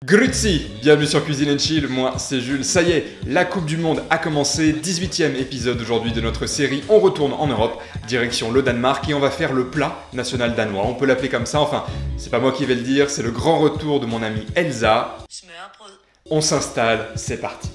Grüezi, bienvenue sur Cuisine & Chill, moi c'est Jules. Ça y est, la Coupe du Monde a commencé, 18e épisode aujourd'hui de notre série. On retourne en Europe, direction le Danemark et on va faire le plat national danois. On peut l'appeler comme ça, enfin, c'est pas moi qui vais le dire, c'est le grand retour de mon amie Elsa. On s'installe, c'est parti.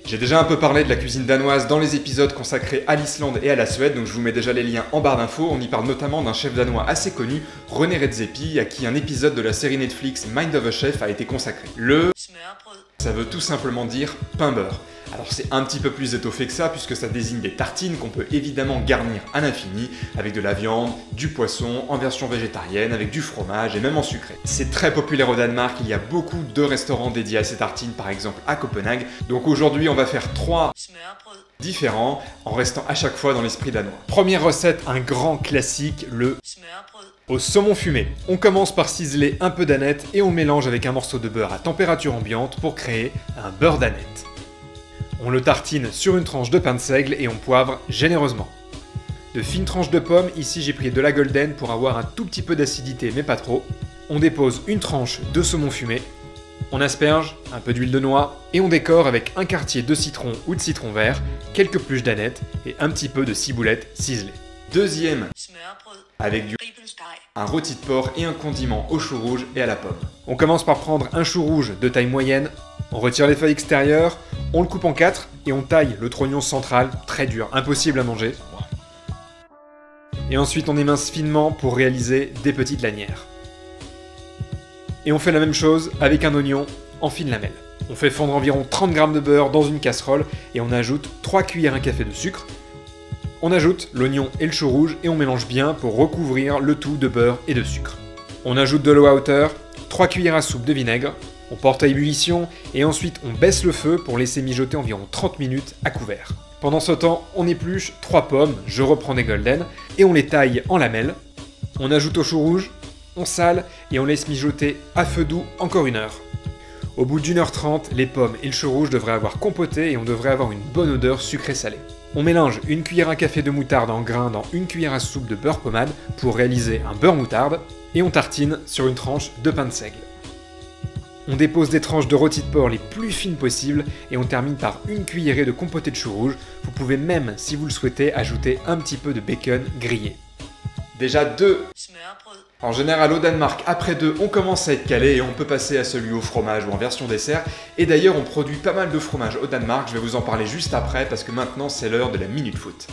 J'ai déjà un peu parlé de la cuisine danoise dans les épisodes consacrés à l'Islande et à la Suède, donc je vous mets déjà les liens en barre d'infos. On y parle notamment d'un chef danois assez connu, René Redzepi, à qui un épisode de la série Netflix Mind of a Chef a été consacré. Ça veut tout simplement dire pain beurre. Alors c'est un petit peu plus étoffé que ça puisque ça désigne des tartines qu'on peut évidemment garnir à l'infini avec de la viande, du poisson, en version végétarienne, avec du fromage et même en sucré. C'est très populaire au Danemark, il y a beaucoup de restaurants dédiés à ces tartines, par exemple à Copenhague. Donc aujourd'hui on va faire 3 différents en restant à chaque fois dans l'esprit danois. Première recette, un grand classique, le au saumon fumé. On commence par ciseler un peu d'aneth et on mélange avec un morceau de beurre à température ambiante pour créer un beurre d'aneth. On le tartine sur une tranche de pain de seigle et on poivre généreusement. De fines tranches de pommes, ici j'ai pris de la golden pour avoir un tout petit peu d'acidité mais pas trop. On dépose une tranche de saumon fumé, on asperge un peu d'huile de noix et on décore avec un quartier de citron ou de citron vert, quelques pluches d'aneth et un petit peu de ciboulette ciselée. Deuxième, avec un rôti de porc et un condiment au chou rouge et à la pomme. On commence par prendre un chou rouge de taille moyenne, on retire les feuilles extérieures, on le coupe en 4 et on taille le trognon central, très dur, impossible à manger. Et ensuite on émince finement pour réaliser des petites lanières. Et on fait la même chose avec un oignon en fines lamelles. On fait fondre environ 30 g de beurre dans une casserole et on ajoute 3 cuillères à café de sucre. On ajoute l'oignon et le chou rouge et on mélange bien pour recouvrir le tout de beurre et de sucre. On ajoute de l'eau à hauteur, 3 cuillères à soupe de vinaigre, on porte à ébullition et ensuite on baisse le feu pour laisser mijoter environ 30 minutes à couvert. Pendant ce temps, on épluche 3 pommes, je reprends des golden, et on les taille en lamelles. On ajoute au chou rouge, on sale et on laisse mijoter à feu doux encore 1 heure. Au bout d'1h30, les pommes et le chou rouge devraient avoir compoté et on devrait avoir une bonne odeur sucrée-salée. On mélange une cuillère à café de moutarde en grains dans une cuillère à soupe de beurre pommade pour réaliser un beurre moutarde et on tartine sur une tranche de pain de seigle. On dépose des tranches de rôti de porc les plus fines possibles et on termine par une cuillerée de compoté de chou rouge. Vous pouvez même, si vous le souhaitez, ajouter un petit peu de bacon grillé. Déjà 2. En général au Danemark, après 2, on commence à être calé et on peut passer à celui au fromage ou en version dessert. Et d'ailleurs, on produit pas mal de fromage au Danemark, je vais vous en parler juste après parce que maintenant c'est l'heure de la Minute Foot.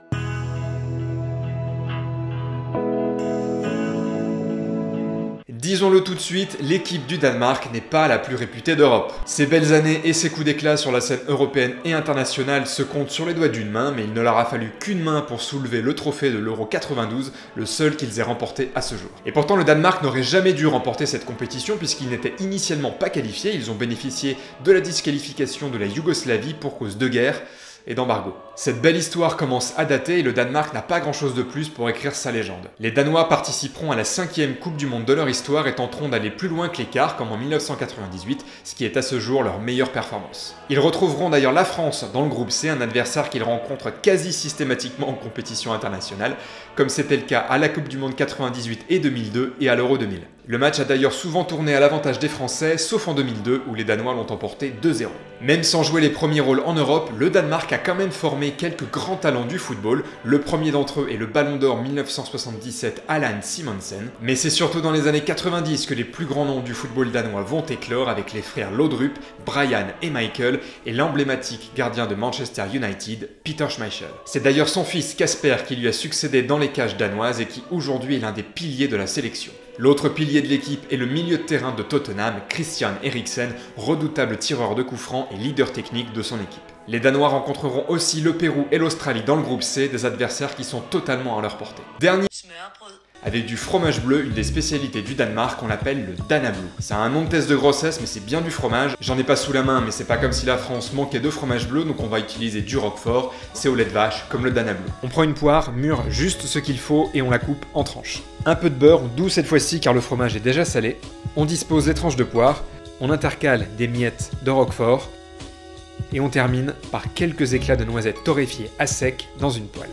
Disons-le tout de suite, l'équipe du Danemark n'est pas la plus réputée d'Europe. Ses belles années et ses coups d'éclat sur la scène européenne et internationale se comptent sur les doigts d'une main, mais il ne leur a fallu qu'une main pour soulever le trophée de l'Euro 92, le seul qu'ils aient remporté à ce jour. Et pourtant le Danemark n'aurait jamais dû remporter cette compétition puisqu'ils n'étaient initialement pas qualifiés, ils ont bénéficié de la disqualification de la Yougoslavie pour cause de guerre et d'embargo. Cette belle histoire commence à dater et le Danemark n'a pas grand chose de plus pour écrire sa légende. Les Danois participeront à la 5e Coupe du Monde de leur histoire et tenteront d'aller plus loin que les quarts comme en 1998, ce qui est à ce jour leur meilleure performance. Ils retrouveront d'ailleurs la France dans le groupe C, un adversaire qu'ils rencontrent quasi systématiquement en compétition internationale, comme c'était le cas à la Coupe du Monde 98 et 2002 et à l'Euro 2000. Le match a d'ailleurs souvent tourné à l'avantage des Français, sauf en 2002 où les Danois l'ont emporté 2-0. Même sans jouer les premiers rôles en Europe, le Danemark a quand même formé quelques grands talents du football. Le premier d'entre eux est le Ballon d'Or 1977 Allan Simonsen. Mais c'est surtout dans les années 90 que les plus grands noms du football danois vont éclore avec les frères Laudrup, Brian et Michael et l'emblématique gardien de Manchester United, Peter Schmeichel. C'est d'ailleurs son fils Kasper qui lui a succédé dans les cages danoises et qui aujourd'hui est l'un des piliers de la sélection. L'autre pilier de l'équipe est le milieu de terrain de Tottenham, Christian Eriksen, redoutable tireur de coups francs et leader technique de son équipe. Les Danois rencontreront aussi le Pérou et l'Australie dans le groupe C, des adversaires qui sont totalement à leur portée. Dernier, avec du fromage bleu, une des spécialités du Danemark, on l'appelle le Danablu. Ça a un nom de test de grossesse, mais c'est bien du fromage. J'en ai pas sous la main, mais c'est pas comme si la France manquait de fromage bleu, donc on va utiliser du Roquefort. C'est au lait de vache, comme le Danablu. On prend une poire, mûre juste ce qu'il faut, et on la coupe en tranches. Un peu de beurre, doux cette fois-ci car le fromage est déjà salé. On dispose les tranches de poire, on intercale des miettes de Roquefort, et on termine par quelques éclats de noisettes torréfiées à sec dans une poêle.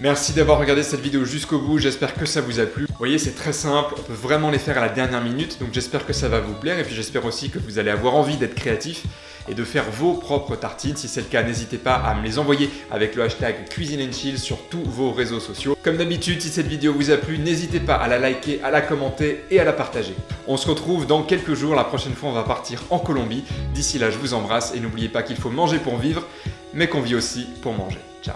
Merci d'avoir regardé cette vidéo jusqu'au bout, j'espère que ça vous a plu. Vous voyez, c'est très simple, on peut vraiment les faire à la dernière minute, donc j'espère que ça va vous plaire et puis j'espère aussi que vous allez avoir envie d'être créatif et de faire vos propres tartines. Si c'est le cas, n'hésitez pas à me les envoyer avec le hashtag Cuisine & Chill sur tous vos réseaux sociaux. Comme d'habitude, si cette vidéo vous a plu, n'hésitez pas à la liker, à la commenter et à la partager. On se retrouve dans quelques jours, la prochaine fois on va partir en Colombie. D'ici là, je vous embrasse et n'oubliez pas qu'il faut manger pour vivre, mais qu'on vit aussi pour manger. Ciao.